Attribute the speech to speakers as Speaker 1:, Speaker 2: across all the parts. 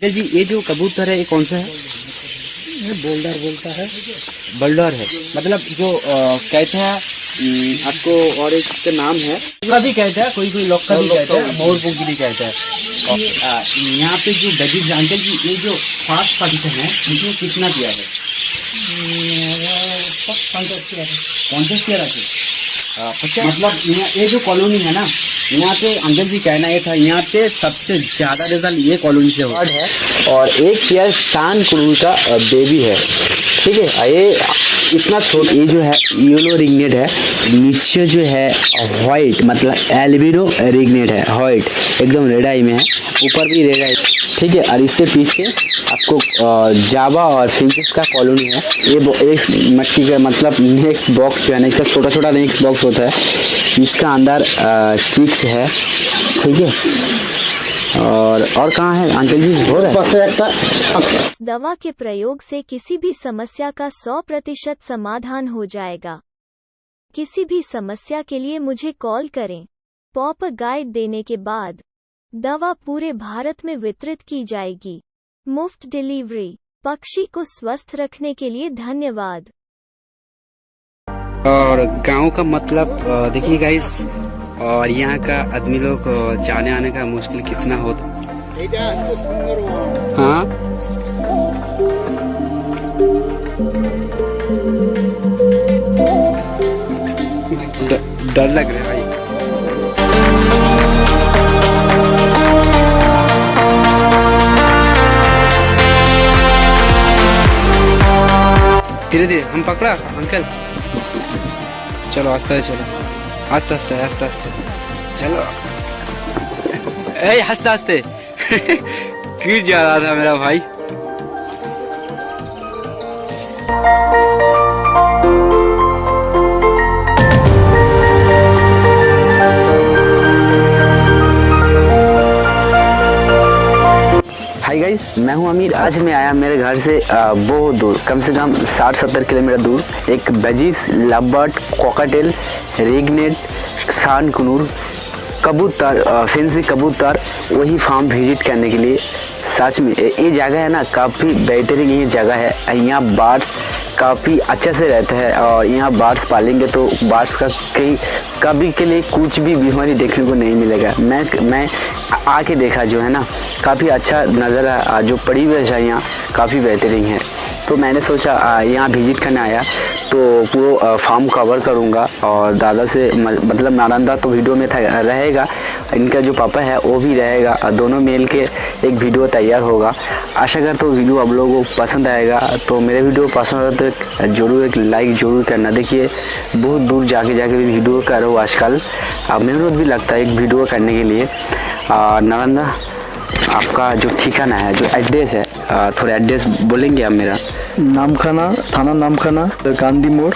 Speaker 1: जी ये जो कबूतर है ये कौन सा है?
Speaker 2: ये बोल्डर बोलता है।
Speaker 1: बल्डर है, मतलब जो कहते हैं आपको, और एक का नाम है का भी कहते हैं, कोई कोई लोग का भी कहते हैं, मोर पुंगी भी कहते हैं। और यहाँ पे जो बेजिस अंकल जी ये जो फास्ट पार्टीशन है इसमें कितना दिया है? 50 किया रखे। मतलब ये जो कॉलोनी है ना, यहाँ पे अंकल जी कहना ये था, यहाँ पे सबसे ज्यादा रिजल्ट ये कॉलोनी से है। और एक यह शान कुनूर का बेबी है, ठीक है। ये इतना छोटा, ये जो है येलो रिग्नेट है, नीचे जो है वाइट मतलब एल्बिनो रिग्नेट है, वाइट एकदम रेड आई में है, ऊपर भी रेड आई, ठीक है। और इससे पीछे आपको जावा और फिंचेस का कॉलोनी है। ये एक मटकी का मतलब नेक्स्ट बॉक्स जो है ना, इसका छोटा छोटा नेक्स्ट बॉक्स होता है, इसका अंदर चिक्स है, ठीक है। और कहाँ है अंकल जी? हो रहा है।
Speaker 3: दवा के प्रयोग से किसी भी समस्या का 100% समाधान हो जाएगा। किसी भी समस्या के लिए मुझे कॉल करें। पॉप गाइड देने के बाद दवा पूरे भारत में वितरित की जाएगी। मुफ्त डिलीवरी। पक्षी को स्वस्थ रखने के लिए धन्यवाद।
Speaker 1: और गांव का मतलब देखिए गाइस, और यहाँ का आदमी लोग जाने आने का मुश्किल कितना होता। हाँ डर लग रहा है भाई। धीरे धीरे हम पकड़ा अंकल, चलो आस्ते आस्ते चलो, आस्ते आस्ते आस्ते आस्ते चलो। ए आस्ते आस्ते गिर जा रहा था मेरा भाई। हाय गाइस, मैं हूं अमीर। आज मैं आया मेरे घर से बहुत दूर, कम से कम 60-70 किलोमीटर दूर, एक बेजिस लवबर्ड कॉकाटेल रिग्नेट शान कुनूर कबूतर फैंसी कबूतर वही फार्म विजिट करने के लिए। सच में ये जगह है ना, काफ़ी बेहतरीन ये जगह है। यहाँ बर्ड्स काफ़ी अच्छे से रहते हैं, और यहाँ बर्ड्स पालेंगे तो बर्ड्स का कभी के लिए कुछ भी बीमारी देखने को नहीं मिलेगा। मैं आके देखा जो है ना, काफ़ी अच्छा नज़ारा, जो परिवेश है यहाँ काफ़ी बेहतरीन है। तो मैंने सोचा यहाँ विजिट करने आया तो वो फार्म कवर करूँगा, और दादा से मतलब नालंदा तो वीडियो में रहेगा, इनका जो पापा है वो भी रहेगा, दोनों मिल के एक वीडियो तैयार होगा। आशा करता हूँ वीडियो आप लोगों को पसंद आएगा। तो मेरे वीडियो पसंद आता तो ज़रूर एक लाइक ज़रूर करना। देखिए बहुत दूर जाके भी वीडियो कर रहा हूँ आजकल, मेहनत भी लगता है एक वीडियो करने के लिए। नालंदा आपका जो ठिकाना है, जो एड्रेस है, थोड़ा एड्रेस बोलेंगे आप मेरा?
Speaker 2: नामखाना, थाना नामखाना, गांधी मोड़,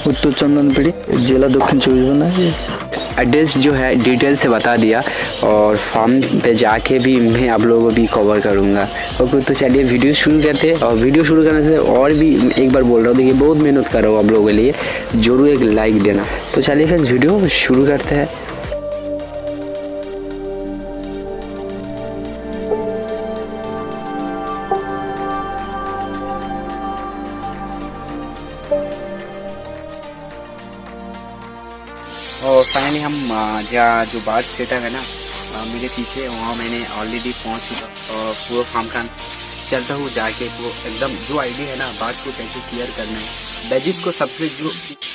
Speaker 2: उत्तर चंदनपेड़ी, जिला दक्षिण 24 परगना।
Speaker 1: एड्रेस जो है डिटेल से बता दिया, और फार्म पे जाके भी मैं आप लोगों को भी कवर करूँगा। ओके, तो चलिए वीडियो शुरू करते हैं। और वीडियो शुरू करने से और भी एक बार बोल रहा हूँ, देखिए बहुत मेहनत कर रहा हूँ आप लोगों के लिए, ज़रूर एक लाइक देना। तो चलिए फ्रेंड्स वीडियो शुरू करते हैं। और फाइनली हम जहाँ जो बार्ड सेटअप है ना मेरे पीछे, वहाँ मैंने ऑलरेडी पहुँच चुका, और पूरा फार्म का चलता हूँ जाके वो एकदम जो आइडिया है ना बार्ड्स को कैसे केयर करना है। बेजिस को सबसे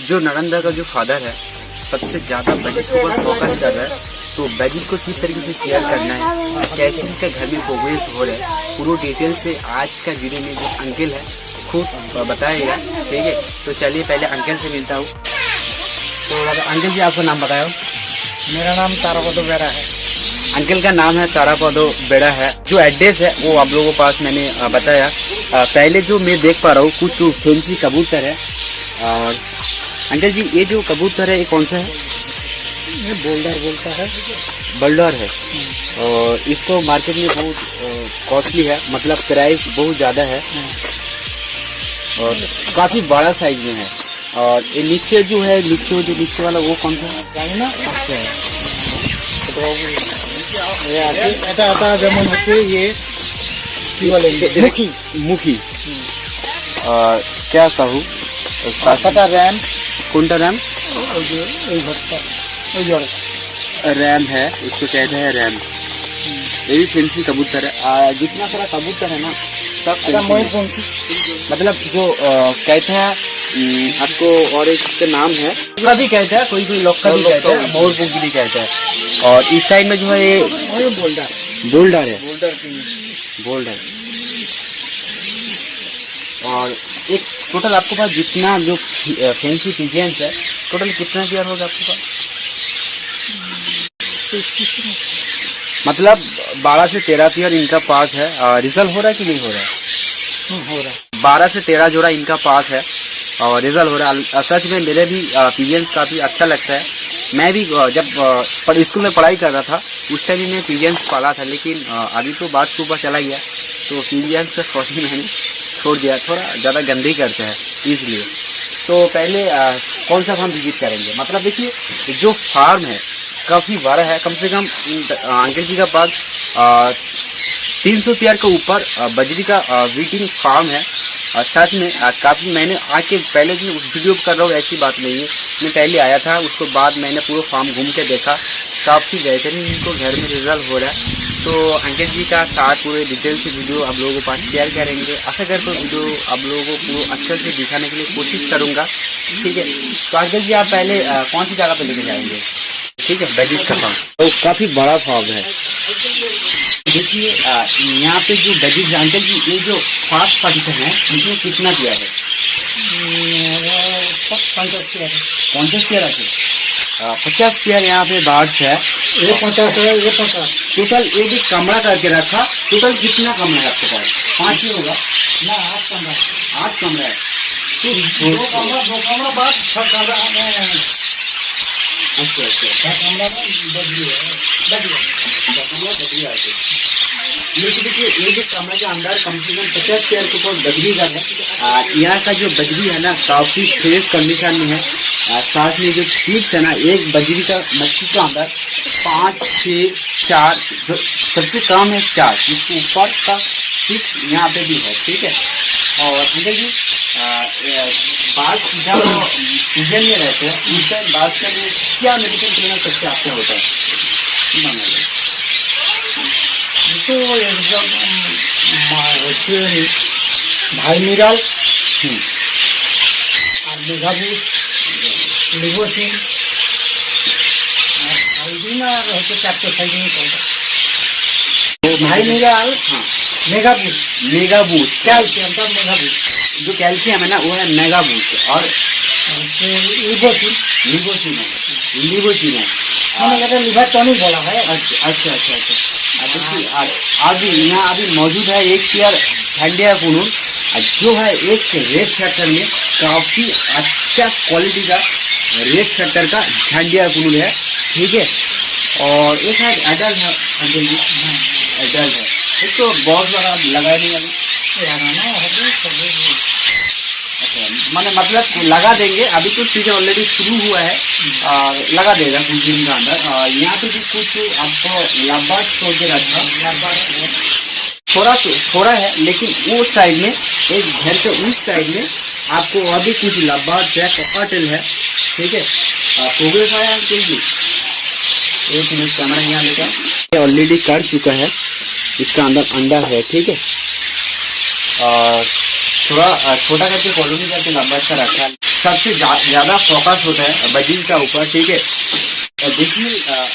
Speaker 1: जो नालंदा का जो फादर है सबसे ज़्यादा बेजिस के ऊपर फोकस कर रहा है, तो बेजिस को किस तरीके से केयर करना है, कैसे इनका घर में प्रोग्रेस हो रहा है, पूरा डिटेल से आज का वीडियो में जो अंकल है खुद बताएगा, ठीक है। तो चलिए पहले अंकल से मिलता हूँ। तो अंकल जी आपका नाम बताओ।
Speaker 2: मेरा नाम तारापदो बेड़ा है।
Speaker 1: अंकल का नाम है तारापदो बेड़ा है। जो एड्रेस है वो आप लोगों के पास मैंने बताया। पहले जो मैं देख पा रहा हूँ कुछ फैंसी कबूतर है। और अंकल जी ये जो कबूतर है ये कौन सा है?
Speaker 2: ये बोल्डर बोलता है।
Speaker 1: बल्डर है, और इसको मार्केट में बहुत कॉस्टली है, मतलब प्राइस बहुत ज़्यादा है, और काफ़ी बड़ा साइज में है। और ये नीचे जो है, नीचे वाला वो कौन सा है ना?
Speaker 2: এটা যেমন হচ্ছে ये কি বলে মুখী
Speaker 1: মুখী क्या कहूँ
Speaker 2: পাঁচটা র্যাম
Speaker 1: कौन सा रैम
Speaker 2: এই ঘরটা ওই জড়ে
Speaker 1: रैम है, उसको कहते हैं रैम। ये भी फैंसी कबूतर है। जितना सारा कबूतर है ना सब
Speaker 2: এটা
Speaker 1: fancy है।
Speaker 2: ময়ূরপঙ্খী
Speaker 1: मतलब जो कहते हैं आपको और एक इसका नाम है का भी कहते हैं, कोई कोई लोग का भी कहते हैं, मोरपंखी भी कहते हैं। और इस साइड में जो है ये
Speaker 2: ময়ূর বোল্ডার
Speaker 1: बोल्डर है,
Speaker 2: বোল্ডার
Speaker 1: बोल्डर। और एक टोटल आपके पास जितना जो फैंसी पिजियंस है टोटल कितना पेयर होगा आपके पास? मतलब 12 से 13 पेयर इनका पास है। रिजल्ट हो रहा है कि नहीं हो रहा है?
Speaker 2: हो रहा है
Speaker 1: 12 से 13 जोड़ा इनका पास है और रिजल्ट हो रहा है। सच में मेरे भी पिजियंस काफ़ी अच्छा लगता है। मैं भी जब स्कूल में पढ़ाई कर रहा था उस टाइम में पिजियंस पाला था, लेकिन अभी तो बात सुबह चला गया तो पिजियंस से सॉरी मैंने छोड़ दिया, थोड़ा ज़्यादा गंदे करते हैं इसलिए। तो पहले कौन सा फार्म विजिट करेंगे? मतलब देखिए जो फार्म है काफ़ी बड़ा है, कम से कम अंकल जी का पास 300 पेयर के ऊपर बजरी का ब्रीडिंग फार्म है। और साथ में काफ़ी मैंने आके पहले भी वीडियो कर रहा हूँ, ऐसी बात नहीं है। मैं पहले आया था, उसके बाद मैंने पूरा फार्म घूम के देखा, काफ़ी बेहतरीन इनको घर में रिजल्ट हो रहा है। तो अंकित जी का साथ पूरे डिटेल से वीडियो आप लोगों के पास शेयर करेंगे। आशा करता हूँ वीडियो आप लोगों को पूरा अच्छे से दिखाने के लिए कोशिश करूँगा, ठीक है। तो अंकित जी आप पहले कौन सी जगह पे लेके जाएंगे? ठीक है, बेजिस का फार्म तो काफ़ी बड़ा फार्म है। देखिए यहाँ पे जो बेजिस अंकल जी ये जो फास्ट पार्टीशन है इसमें कितना दिया है?
Speaker 2: 50 पेयर
Speaker 1: 50 पेयर है। 50 पेयर यहाँ पे बर्ड्स है।
Speaker 2: ये 50 है ये 50
Speaker 1: टोटल एक एक कमरा करके रखा। टोटल कितना कमरा है आपके पास? 5 ही होगा
Speaker 2: ना 8 कमरा
Speaker 1: 8 कमरा है।
Speaker 2: दो कमरा बाद 6 कमरा में
Speaker 1: अच्छा अच्छा
Speaker 2: 6 कमरा में बजरी है
Speaker 1: कमरा बजरी है। लेकिन देखिए ये जो कमरे के अंदर कम से कम 50 पेयर के ऊपर बजरी का है। यहाँ का जो बजरी है ना काफ़ी फ्रेश कंडीशन में है। साथ में जो चीज है ना एक बजरी का मच्छी के अंदर 5 6 4 सबसे कम है 4, इसके ऊपर का 6 यहाँ पे भी है, ठीक है। और अंकल जी बात जब सीजन में रहते हैं उस टाइम बात के लिए क्या मेडिसिन लेना सबसे आपका होता है?
Speaker 2: तो एकदम হচ্ছে ভাই মিরাল আর মেঘাবুট লিগোসিন সাইডিন আর হচ্ছে 4 সাইডিন ভাই মিরাল
Speaker 1: हाँ
Speaker 2: মেঘাবুট
Speaker 1: मेगा बूस्ट
Speaker 2: ক্যালসিয়ামটা মেঘাবুট
Speaker 1: जो कैल्शियम है ना वो है मेगा बूस्ट और
Speaker 2: হচ্ছে লিগোসিন
Speaker 1: लिबोसिन है, लिबोसिन है।
Speaker 2: মানে এটা লিভার টনিক বলা হয়
Speaker 1: अच्छा अच्छा अच्छा अच्छा देखिए अभी यहाँ अभी मौजूद है एक पेयर झंडिया कुनूर जो है एक रेड फैक्टर में काफ़ी अच्छा क्वालिटी का रेड फैक्टर का झंडिया कुनूर है, ठीक है। और एक है एडल्ट है अंकल जी, एडल्ट है। एक तो बॉक्स लगाए नहीं अभी
Speaker 2: লাগানো হবে সবে
Speaker 1: अच्छा मैंने मतलब लगा देंगे, अभी तो सीजन ऑलरेडी शुरू हुआ है और लगा देगा कुछ दिन के अंदर। और यहाँ पे भी कुछ आपको लंबा छोड़ के रखा थोड़ा है, लेकिन वो साइड में एक घर के उस साइड में आपको और भी कुछ लंबा है, कॉकटेल है, ठीक है। प्रोग्रेस आया है के लिए एक मिनट कैमरा यहाँ लेकर ऑलरेडी कर चुका है, इसका अंदर अंडा है, ठीक है। और थोड़ा छोटा करके कॉलोनी करके लंबा सा रखा है। सबसे ज़्यादा फोकस होता है बजीज का ऊपर, ठीक है। और देखिए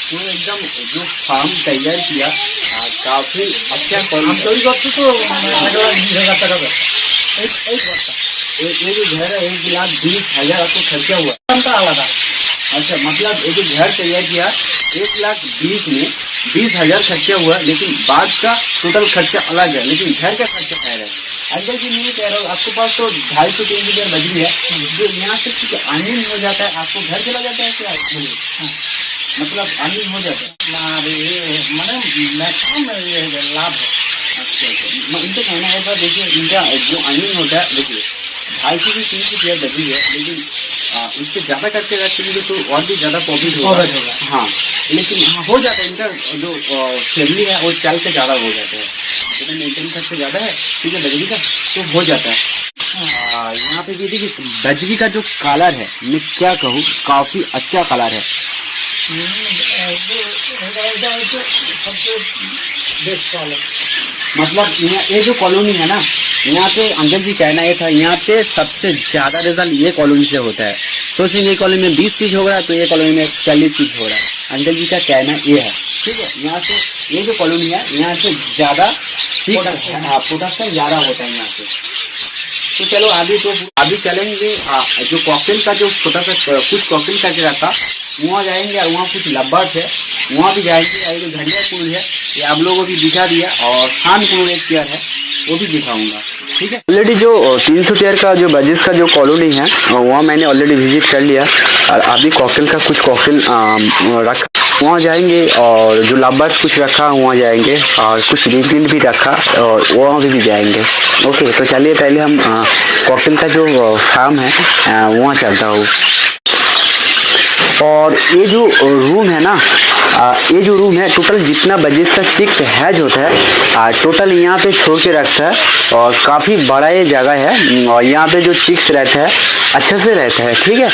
Speaker 1: पूरा एकदम जो फार्म तैयार किया काफ़ी अच्छा
Speaker 2: আমি তৈরি করছি তো 20,000 টাকা ব্যবসা এই বস্তা
Speaker 1: ये जो घर है 1,20,000 आपको खर्चा हुआ।
Speaker 2: দামটা আলাদা
Speaker 1: अच्छा मतलब ये जो घर तैयार किया 1,20,000 में 20,000 खर्चा हुआ, लेकिन बाद का टोटल खर्चा अलग है, लेकिन घर का खर्चा कह रहे हैं। अंकल जी नहीं कह रहा हूँ, आपके पास तो 250-300 बजरी है जो यहाँ से कुछ अर्निंग हो जाता है, आपको घर चला जाता है क्या? मतलब अर्निंग हो जाता है
Speaker 2: না রে মানে ম্যাক্সিমাম লাভ হয়
Speaker 1: अच्छा अच्छा इनका कहना है था देखिए इनका जो अर्निंग होता है देखिए 250 से 300 पेयर बजरी है, लेकिन इससे ज़्यादा करके रखेंगे तो और भी ज़्यादा प्रॉफिट होगा। हाँ लेकिन हाँ हो जाता है, इनका जो फैमिली है वो चल के ज़्यादा हो जाता है। तो मेंटेन खर्च ज़्यादा है, ठीक है, बजरी का तो हो जाता है। यहाँ पे भी देखिए बजरी का जो कलर है, मैं क्या कहूँ, काफ़ी अच्छा कलर है। मतलब ये जो कॉलोनी है ना, यहाँ पे अंकल जी कहना ये था, यहाँ पे सबसे ज़्यादा रिजल्ट ये कॉलोनी से होता है। सोचिए ये कॉलोनी में 20 चीज़ हो रहा है तो ये कॉलोनी में 40 चीज़ हो रहा है। अंकल जी का कहना ये है, ठीक है। यहाँ से ये जो कॉलोनी है, यहाँ से ज़्यादा प्रोडक्शन ज़्यादा होता है यहाँ पे। तो चलो अभी चलेंगे जो कॉकटेल का जो छोटा सा कुछ कॉकटेल करके रखा, वहाँ जाएंगे और वहाँ कुछ लब्बर्स है, वहाँ भी जाएंगे। और जो घंटा कुंड है ये आप लोगों को भी दिखा दिया, और शान कुंड एक पेयर है वो भी दिखाऊंगा, ठीक है। ऑलरेडी जो 300 पेयर का जो बजिस का जो कॉलोनी है वहाँ मैंने ऑलरेडी विजिट कर लिया, और अभी कॉकटेल का कुछ कॉकटेल रखा, वहाँ जाएंगे। और जो लब्बर्स कुछ रखा वहाँ जाएंगे, और कुछ रिफिल भी रखा और वहाँ भी जाएंगे। ओके, तो चलिए पहले हम कॉकटेल का जो फार्म है वहाँ चलता हूँ। और ये जो रूम है ना, ये जो रूम है टोटल जितना बजिस का चिक्स हैज होता है टोटल यहाँ पे छोड़ के रखता है, और काफ़ी बड़ा ये जगह है। और यहाँ पे जो चिक्स रहता है अच्छे से रहता है, ठीक है,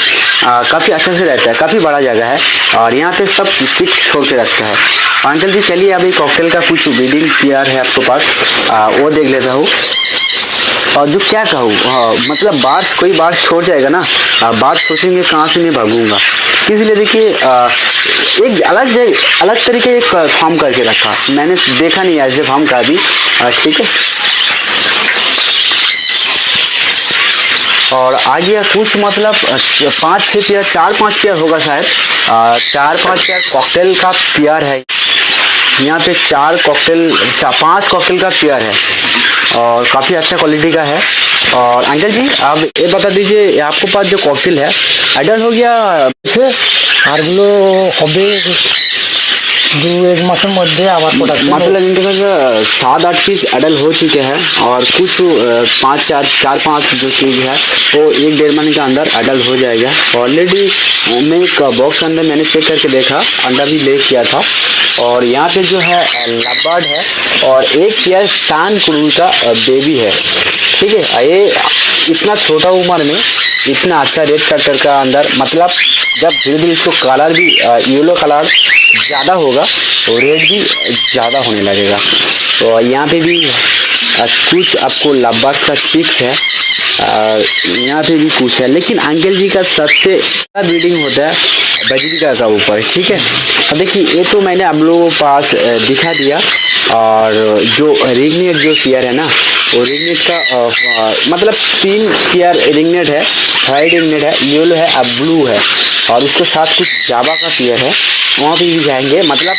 Speaker 1: काफ़ी अच्छे से रहता है, काफ़ी बड़ा जगह है, और यहाँ पे सब चिक्स छोड़ के रखता है। अंकल जी चलिए अभी कॉकटेल का कुछ ब्रीडिंग पेयर है आपके पास, वो देख लेता हूँ। और जो क्या कहूँ, मतलब कोई बार छोड़ जाएगा ना, बात सोचेंगे कहाँ से मैं भागूंगा, इसलिए देखिए एक अलग तरीके एक फार्म करके रखा। मैंने देखा नहीं ऐसे फार्म का भी, ठीक है। और आ गया कुछ मतलब 5-6 पेयर, 4-5 पेयर होगा शायद, 4-5 पेयर कॉकटेल का पेयर है। यहाँ पे 5 कॉकटेल का पेयर है, और काफ़ी अच्छा क्वालिटी का है। और अंकल जी आप ये बता दीजिए, आपके पास जो कॉकटेल है एडल्ट हो गया
Speaker 4: आरগুলো হবে 2-1 মাসের মধ্যে আবার প্রোডাকশন,
Speaker 1: मतलब इनके पास 7-8 पीस एडल्ट हो चुके हैं, और कुछ 4-5 जो चीज़ है वो 1-1.5 महीने के अंदर एडल्ट हो जाएगा। ऑलरेडी मैं एक बॉक्स अंदर मैंने चेक करके देखा, अंडा भी ले किया था। और यहाँ पे जो है लबर्ड है, और एक पेयर शान कुनूर का बेबी है, ठीक है। ये इतना छोटा उम्र में इतना अच्छा रेड कलर का अंदर, मतलब जब धीरे धीरे इसको कलर भी येलो कलर ज़्यादा होगा तो रेड भी ज़्यादा होने लगेगा। तो यहाँ पे भी कुछ आपको लब्बर्स का चिक्स है, यहाँ पे भी कुछ है, लेकिन अंकल जी का सबसे ब्रीडिंग होता है बजरी का ऊपर, ठीक है। अब देखिए ये तो मैंने आप लोगों के पास दिखा दिया। और जो रिंगनेट जो पेयर है ना, वो रिंगनेट का मतलब 3 पेयर रिंगनेट है, वाइट रिंगनेट है, येलो है और ब्लू है, और उसके साथ कुछ जावा का पेयर है, वहाँ पे भी जाएंगे। मतलब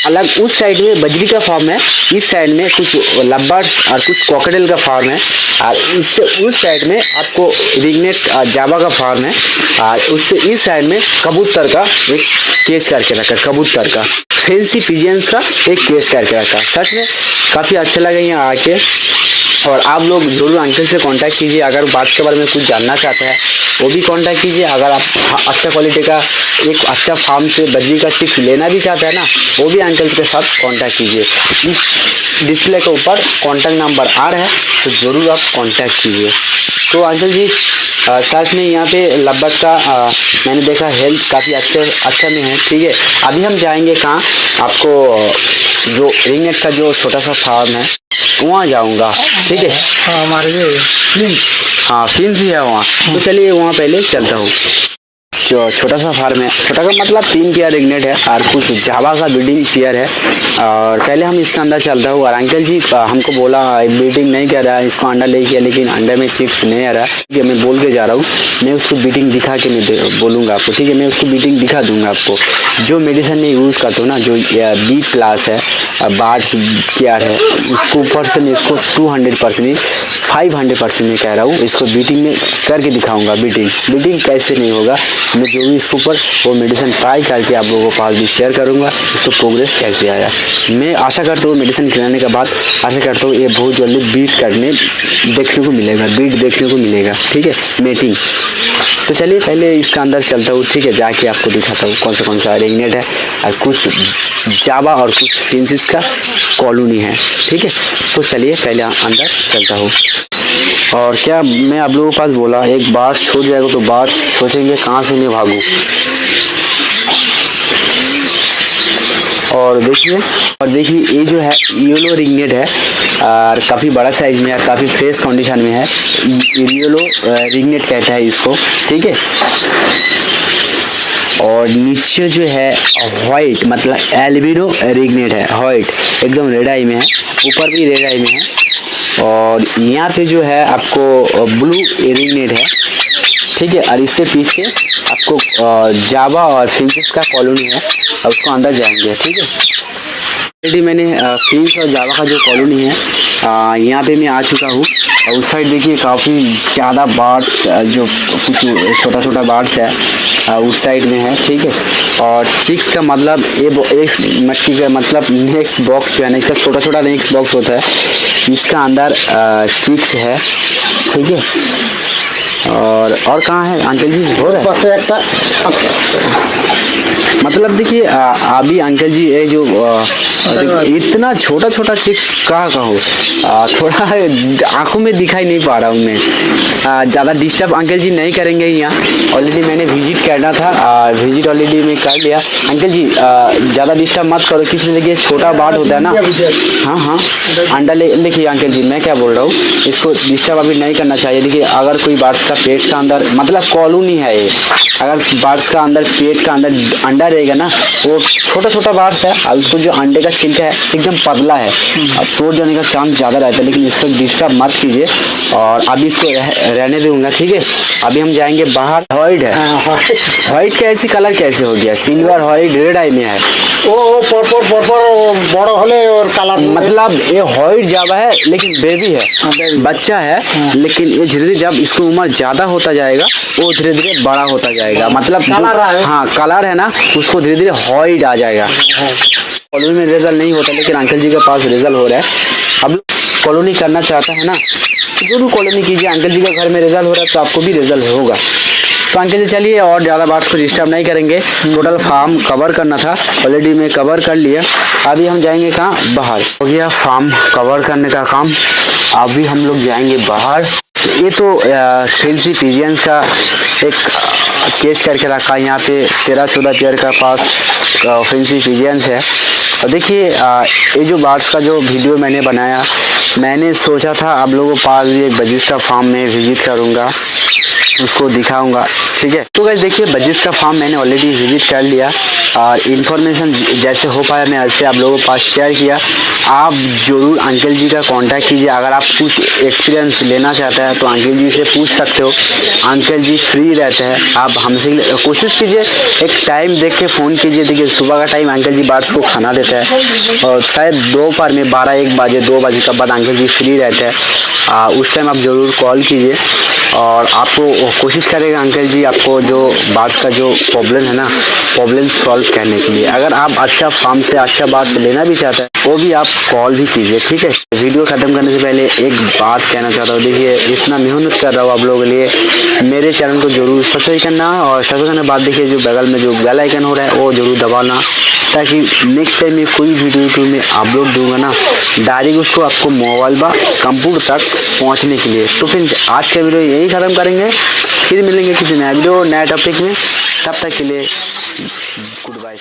Speaker 1: अलग उस साइड में बजरी का फार्म है, इस साइड में कुछ लब्बर्स और कुछ कॉकटेल का फार्म है, और इससे उस साइड में आपको रिंगनेट जावा का फार्म है, और उससे इस साइड में कबूतर का एक केस करके रखा, कबूतर का फैंसी पिजियंस का एक केस करके रखा। सच में काफ़ी अच्छा लगा यहाँ आके। और आप लोग जरूर अंकल से कांटेक्ट कीजिए, अगर बात के बारे में कुछ जानना चाहते हैं वो भी कांटेक्ट कीजिए। अगर आप अच्छा क्वालिटी का एक अच्छा फार्म से बजरी का चिक्स लेना भी चाहते हैं ना, वो भी अंकल के साथ कांटेक्ट कीजिए। इस डिस्प्ले के ऊपर कांटेक्ट नंबर आ रहा है, तो ज़रूर आप कांटेक्ट कीजिए। तो अंकल जी सच में यहाँ पे लब्बर्ड का मैंने देखा हेल्थ काफ़ी अच्छा में है, ठीक है। अभी हम जाएंगे कहाँ, आपको जो रिंगनेट का जो छोटा सा फार्म है वहाँ जाऊँगा, ठीक है।
Speaker 4: हाँ हमारे
Speaker 1: हाँ फिल्म भी है वहाँ, तो चलिए वहाँ पहले चलता हूँ। जो छोटा सा फार्म है, छोटा का मतलब 3 पेयर रिंगनेट है और कुछ जावा का ब्रीडिंग पेयर है। और पहले हम इसके अंदर चलता हूँ। और अंकल जी हमको बोला ब्रीडिंग नहीं कर रहा है, इसको अंडा ले किया लेकिन अंडा में चिप्स नहीं आ रहा, ठीक है। मैं बोल के जा रहा हूँ, मैं उसको ब्रीडिंग दिखा के मैं बोलूँगा आपको, ठीक है। मैं उसको ब्रीडिंग दिखा दूँगा आपको। जो मेडिसिन में यूज़ करता हूँ ना, जो B+ है, बार्ड्स केयर है, उसको ऊपर से मैं इसको 200% 500% में कह रहा हूँ, इसको बीटिंग में करके दिखाऊंगा। बीटिंग कैसे नहीं होगा मैं जो भी इसके ऊपर वो मेडिसिन ट्राई करके आप लोगों को पास भी शेयर करूँगा इसको प्रोग्रेस कैसे आया। मैं आशा करता हूँ मेडिसिन खिलाने के बाद आशा करता हूँ ये बहुत जल्दी बीट करने देखने को मिलेगा, बीट देखने को मिलेगा, ठीक है, मेटिंग। तो चलिए पहले इसका अंदर चलता हूँ, ठीक है, जाके आपको दिखाता हूँ कौन सा रेगनेट है और कुछ जावा और कुछ फिंसिस का कॉलोनी है, ठीक है। तो चलिए पहले अंदर चलता हूँ। और क्या मैं आप लोगों के पास बोला एक बार छूट जाएगा तो बात सोचेंगे कहाँ से मैं भागूँ। और देखिए ये जो है येलो रिंगनेट है और काफ़ी बड़ा साइज में है, काफ़ी फ्रेश कंडीशन में है। येलो रिंगनेट कहता है इसको, ठीक है। और नीचे जो है वाइट मतलब एल्बिनो रिंगनेट है, वाइट एकदम रेड आई में है, ऊपर भी रेड आई में है। और यहाँ पे जो है आपको ब्लू रिंगनेट है, ठीक है। और इससे पीछे आपको जावा और फिंचेस का कॉलोनी है और उसको अंदर जाएंगे, ठीक है। ऑलरेडी मैंने फिंच और जावा का जो कॉलोनी है यहाँ पे मैं आ चुका हूँ। और उस साइड देखिए काफ़ी ज़्यादा बर्ड्स जो कुछ छोटा छोटा बर्ड्स है उस साइड में है, ठीक है। और चिक्स का मतलब एक मटकी का मतलब नेक्स्ट बॉक्स जो है ना, इसका छोटा छोटा नेक्स्ट बॉक्स होता है, इसका अंदर चिक्स है, ठीक है। और कहाँ है अंकल जी? हो रहा है मतलब देखिए अभी अंकल जी ये जो इतना छोटा छोटा चिक्स कहाँ हो, थोड़ा आंखों में दिखाई नहीं पा रहा हूँ मैं। ज़्यादा डिस्टर्ब अंकल जी नहीं करेंगे यहाँ, ऑलरेडी मैंने विजिट करना था, विजिट ऑलरेडी मैं कर लिया। अंकल जी ज़्यादा डिस्टर्ब मत करो, किसी देखिए छोटा बार्ड होता है ना, हाँ अंडा देखिए अंकल जी मैं क्या बोल रहा हूँ, इसको डिस्टर्ब अभी नहीं करना चाहिए। देखिए अगर कोई बर्ड्स का पेट का अंदर मतलब कॉलोनी है ये, अगर बर्ड्स का अंदर पेट का अंदर अंडा रहेगा ना, वो छोटा छोटा बर्ड्स है और उसको जो अंडे का छिलका है एकदम पतला है और तोड़ जाने का चांस ज़्यादा रहता है, लेकिन इसको डिस्टर्ब मत कीजिए। और अभी इसको रहने दूंगा, ठीक है। अभी हम जाएंगे बाहर। वाइट है, वाइट का ऐसी कलर कैसे हो गया? सिल्वर वाइट रेड आई में है,
Speaker 4: बड़ा होले और कलर
Speaker 1: मतलब ये वाइट जावा है लेकिन बेबी है, बच्चा है, लेकिन ये धीरे धीरे जब इसको उम्र ज़्यादा होता जाएगा वो धीरे धीरे बड़ा होता जाएगा, मतलब हाँ कलर है ना उसको धीरे धीरे वाइट आ जाएगा। कॉलोनी में रिजल्ट नहीं होता, लेकिन अंकल जी के पास रिजल्ट हो रहा है। अब कॉलोनी करना चाहता है ना, जो भी कॉलोनी कीजिए, अंकल जी के घर में रिजल्ट हो रहा है तो आपको भी रिजल्ट होगा। तो अंकल जी चलिए और ज़्यादा बात को डिस्टर्ब नहीं करेंगे, टोटल फार्म कवर करना था, ऑलरेडी मैं कवर कर लिया। अभी हम जाएंगे कहाँ? बाहर। हो गया फार्म कवर करने का काम, अभी हम लोग जाएंगे बाहर। ये तो फेंसी पिजियंस का एक केस करके रखा है, यहाँ पे 13-14 पेयर का पास फेंसी पिजियंस है। और देखिए ये जो बर्ड्स का जो वीडियो मैंने बनाया, मैंने सोचा था आप लोगों के पास भी एक बजिस का फार्म में विजिट करूँगा, उसको दिखाऊंगा, ठीक है। तो गाइस देखिए बजिस का फार्म मैंने ऑलरेडी विजिट कर लिया और इन्फॉर्मेशन जैसे हो पाया मैं ऐसे आप लोगों के पास शेयर किया। आप ज़रूर अंकल जी का कांटेक्ट कीजिए, अगर आप कुछ एक्सपीरियंस लेना चाहते हैं तो अंकल जी से पूछ सकते हो, अंकल जी फ्री रहते हैं। आप हमसे कोशिश कीजिए, एक टाइम देख के फ़ोन कीजिए। देखिए सुबह का टाइम अंकल जी बर्ड्स को खाना देते हैं और शायद दोपहर में 12-1 बजे 2 बजे के बाद अंकल जी फ्री रहते हैं, उस टाइम आप ज़रूर कॉल कीजिए और आपको कोशिश करेगा अंकल जी आपको जो बर्ड्स का जो प्रॉब्लम है ना, प्रॉब्लम सॉल्व करने के लिए। अगर आप अच्छा फार्म से अच्छा बर्ड्स लेना भी चाहते हैं वो भी आप कॉल भी कीजिए, ठीक है। वीडियो ख़त्म करने से पहले एक बात कहना चाहता हूँ, देखिए इतना मेहनत कर रहा हूँ आप लोगों के लिए, मेरे चैनल को जरूर सब्सक्राइब करना और सब्सक्राइब करने के बाद देखिए जो बगल में जो बेल आइकन हो रहा है वो जरूर दबाना, ताकि नेक्स्ट टाइम में कोई वीडियो यूट्यूब में अपलोड दूंगा ना डायरेक्ट उसको आपको मोबाइल व कंप्यूटर तक पहुँचने के लिए। तो फिर आज का वीडियो यही ख़त्म करेंगे, फिर मिलेंगे किसी नया वीडियो नया टॉपिक में, तब तक के लिए गुड बाय।